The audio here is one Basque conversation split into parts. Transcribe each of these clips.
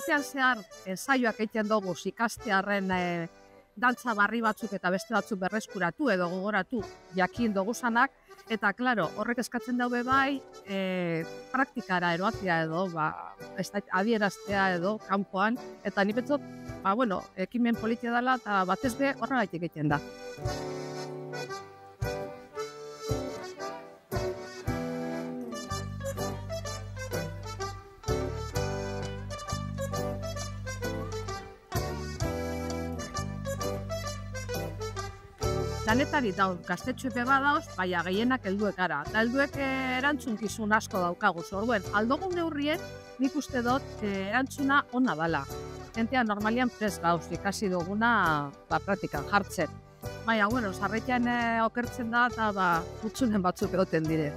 urtean zehar ensaioak egiten dugu ikastearren dantza barri batzuk eta beste batzuk berreskuratu edo gogoratu jakin duguzanak, eta, klaro, horrek eskatzen daube bai, praktikara eroatia edo, adieraztea edo, kanpoan, eta ni betzot, ekimen politia dela, eta batez be horregaitik egiten da. Danetari dauz, gaztetxoepe badauz, baina gehienak helduek gara. Eta helduek erantzunkizun asko daukagu. Orduen, aldogun neurrien nik uste dut erantzuna ona dala. Gentea normalian prest gauz, ikasi duguna praktikan jartzen. Baina, sarretean okertzen da eta utzunen batzuk egoten dire.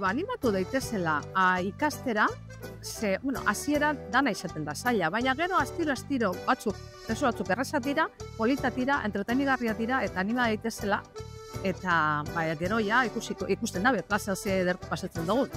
Animatu daitezela ikastera, hasieran dana izaten da zaila, baina gero astiro batzuk errazat dira, politak dira, entretenigarriak dira, eta anima daitezela, eta gero ikusten dabe, plazan ze edertu pasatzen dugun.